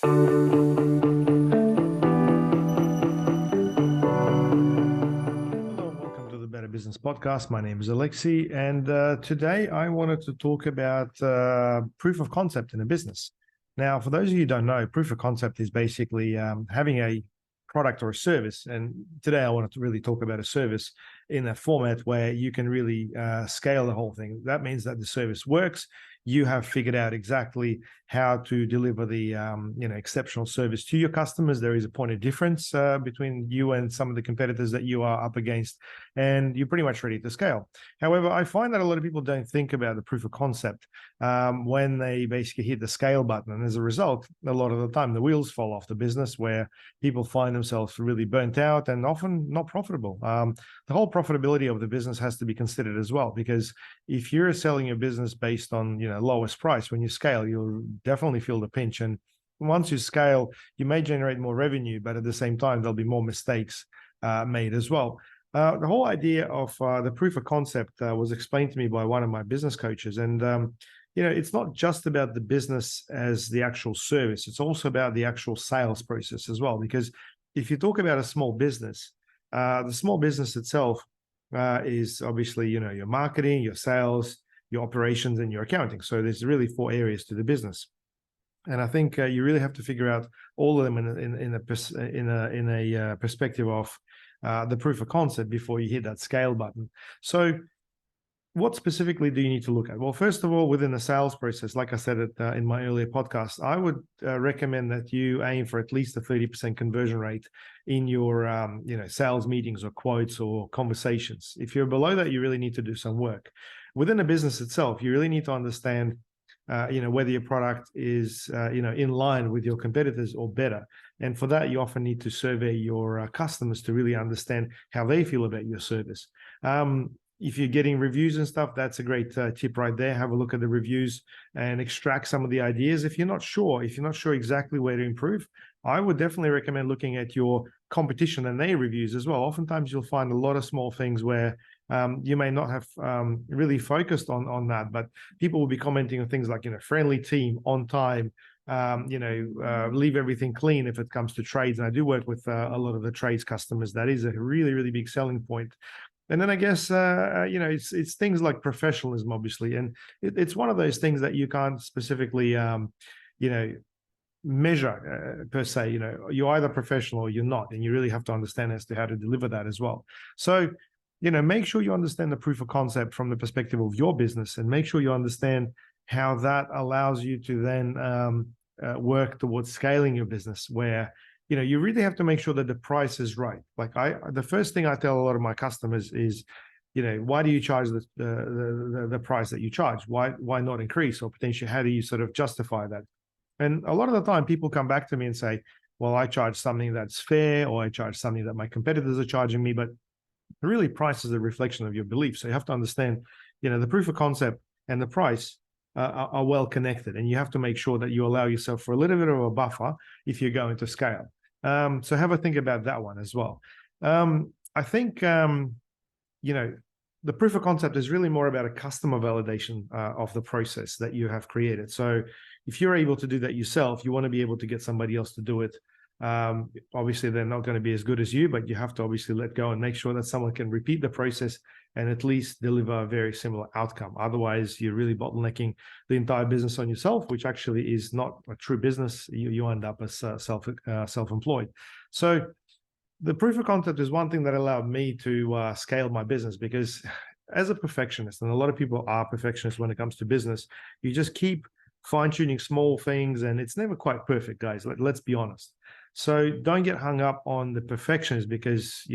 Welcome to the Better Business Podcast. My name is Alexei, and today I wanted to talk about proof of concept in a business. Now, for those of you who don't know, proof of concept is basically having a product or a service. And today I wanted to really talk about a service in a format where you can really scale the whole thing. That means that the service works. You have figured out exactly how to deliver the exceptional service to your customers. There is a point of difference between you and some of the competitors that you are up against, and you're pretty much ready to scale. However, I find that a lot of people don't think about the proof of concept when they basically hit the scale button. And as a result, a lot of the time, the wheels fall off the business, where people find themselves really burnt out and often not profitable. The whole profitability of the business has to be considered as well, because if you're selling your business based on lowest price, when you scale, you'll definitely feel the pinch. And once you scale, you may generate more revenue, but at the same time, there'll be more mistakes made as well. The whole idea of the proof of concept was explained to me by one of my business coaches. And, it's not just about the business as the actual service. It's also about the actual sales process as well. Because if you talk about a small business, the small business itself is obviously, your marketing, your sales, your operations, and your accounting. So there's really 4 areas to the business. And I think you really have to figure out all of them in a perspective of the proof of concept before you hit that scale button. So what specifically do you need to look at? Well, first of all, within the sales process, like I said in my earlier podcast, I would recommend that you aim for at least a 30% conversion rate in your sales meetings or quotes or conversations. If you're below that, you really need to do some work. Within a business itself, you really need to understand whether your product is in line with your competitors or better. And for that, you often need to survey your customers to really understand how they feel about your service. If you're getting reviews and stuff, that's a great tip right there. Have a look at the reviews and extract some of the ideas. If you're not sure exactly where to improve, I would definitely recommend looking at your competition and their reviews as well. Oftentimes you'll find a lot of small things where you may not have really focused on that, but people will be commenting on things like, friendly team, on time, leave everything clean if it comes to trades. And I do work with a lot of the trades customers. That is a really, really big selling point. And then I guess, it's things like professionalism, obviously. And it's one of those things that you can't specifically, measure per se. You're either professional or you're not. And you really have to understand as to how to deliver that as well. So, make sure you understand the proof of concept from the perspective of your business, and make sure you understand how that allows you to then work towards scaling your business, where you really have to make sure that the price is right. Like the first thing I tell a lot of my customers is, why do you charge the price that you charge? Why not increase? Or potentially, how do you sort of justify that? And a lot of the time people come back to me and say, well, I charge something that's fair, or I charge something that my competitors are charging me. But really, price is a reflection of your beliefs. So you have to understand, the proof of concept and the price are well connected. And you have to make sure that you allow yourself for a little bit of a buffer if you're going to scale. So have a think about that one as well. I think, the proof of concept is really more about a customer validation of the process that you have created. So if you're able to do that yourself, you want to be able to get somebody else to do it. Obviously, they're not going to be as good as you, but you have to obviously let go and make sure that someone can repeat the process and at least deliver a very similar outcome. Otherwise, you're really bottlenecking the entire business on yourself, which actually is not a true business. You end up as self-employed. So the proof of concept is one thing that allowed me to scale my business, because as a perfectionist, and a lot of people are perfectionists when it comes to business, you just keep fine-tuning small things, and it's never quite perfect, guys. Let's be honest. So don't get hung up on the perfections, because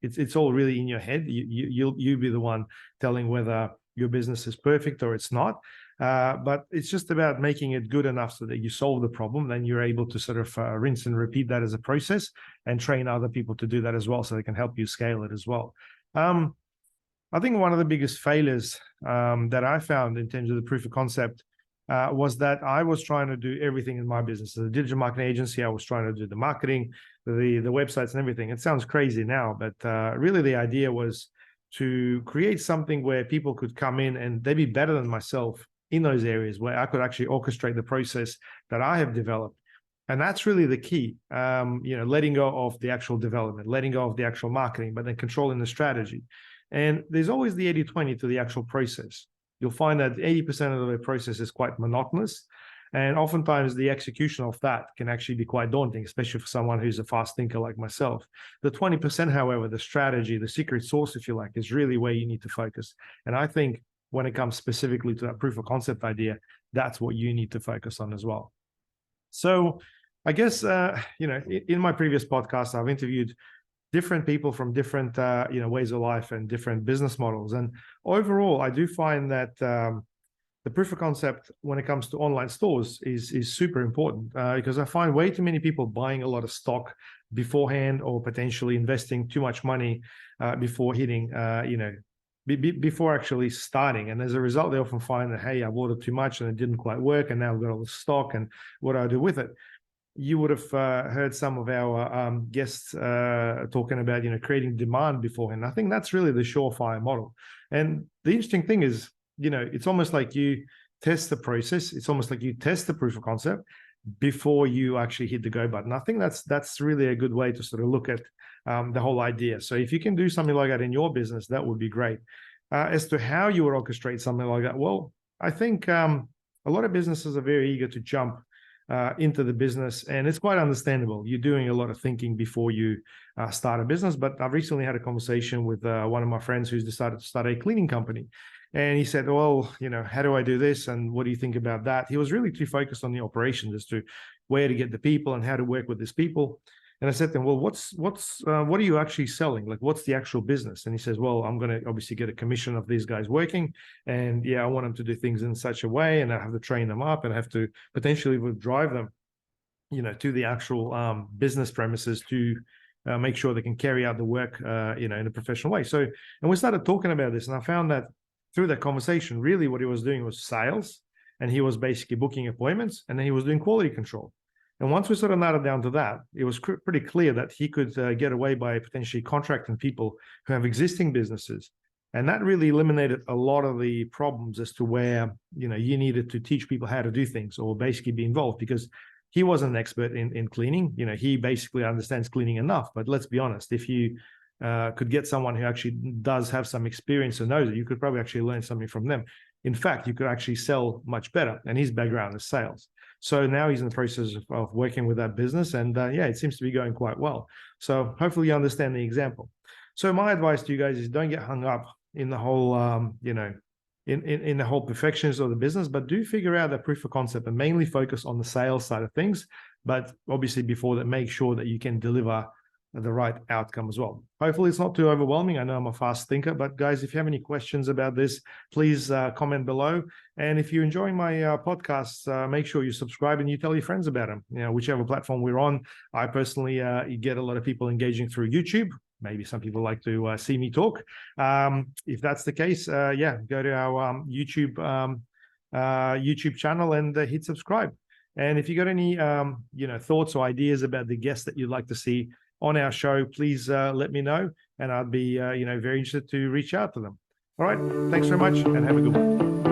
it's all really in your head. You'll be the one telling whether your business is perfect or it's not. But it's just about making it good enough so that you solve the problem. Then you're able to sort of rinse and repeat that as a process, and train other people to do that as well, so they can help you scale it as well. I think one of the biggest failures that I found in terms of the proof of concept was that I was trying to do everything in my business. As a digital marketing agency, I was trying to do the marketing, the websites and everything. It sounds crazy now, but really the idea was to create something where people could come in and they'd be better than myself in those areas, where I could actually orchestrate the process that I have developed And that's really the key, letting go of the actual development, letting go of the actual marketing, but then controlling the strategy. And there's always the 80-20 to the actual process. You'll find that 80% of the process is quite monotonous. And oftentimes the execution of that can actually be quite daunting, especially for someone who's a fast thinker like myself. The 20%, however, the strategy, the secret sauce, if you like, is really where you need to focus. And I think when it comes specifically to that proof of concept idea, that's what you need to focus on as well. So I guess, in my previous podcast, I've interviewed different people from different, ways of life and different business models. And overall, I do find that the proof of concept when it comes to online stores is super important because I find way too many people buying a lot of stock beforehand or potentially investing too much money before hitting, before actually starting. And as a result, they often find that, hey, I've ordered too much and it didn't quite work. And now I've got all the stock and what do I do with it? You would have heard some of our guests talking about, creating demand beforehand. I think that's really the surefire model. And the interesting thing is, it's almost like you test the process. It's almost like you test the proof of concept before you actually hit the go button. I think that's really a good way to sort of look at the whole idea. So if you can do something like that in your business, that would be great. As to how you would orchestrate something like that, well, I think a lot of businesses are very eager to jump into the business, and it's quite understandable. You're doing a lot of thinking before you start a business. But I've recently had a conversation with one of my friends who's decided to start a cleaning company. And he said, well, how do I do this? And what do you think about that? He was really too focused on the operations as to where to get the people and how to work with these people. And I said to him, well, what are you actually selling? Like, what's the actual business? And he says, well, I'm going to obviously get a commission of these guys working. And yeah, I want them to do things in such a way, and I have to train them up and I have to potentially drive them, to the actual business premises to make sure they can carry out the work, in a professional way. So, and we started talking about this, and I found that through that conversation, really what he was doing was sales, and he was basically booking appointments, and then he was doing quality control. And once we sort of narrowed down to that, it was pretty clear that he could get away by potentially contracting people who have existing businesses. And that really eliminated a lot of the problems as to where, you needed to teach people how to do things or basically be involved, because he wasn't an expert in cleaning. He basically understands cleaning enough. But let's be honest, if you could get someone who actually does have some experience and knows it, you could probably actually learn something from them. In fact, you could actually sell much better. And his background is sales. So now he's in the process of working with that business. And it seems to be going quite well. So hopefully you understand the example. So my advice to you guys is don't get hung up in the whole, in the whole perfections of the business, but do figure out that proof of concept and mainly focus on the sales side of things. But obviously before that, make sure that you can deliver the right outcome as well. Hopefully it's not too overwhelming. I know I'm a fast thinker, but guys, if you have any questions about this, please comment below. And if you're enjoying my podcasts, make sure you subscribe and you tell your friends about them. Whichever platform we're on. I personally get a lot of people engaging through YouTube. Maybe some people like to see me talk. If that's the case, go to our YouTube channel and hit subscribe. And if you got any thoughts or ideas about the guests that you'd like to see on our show, please let me know, and I'd be very interested to reach out to them. All right, thanks very much, and have a good one.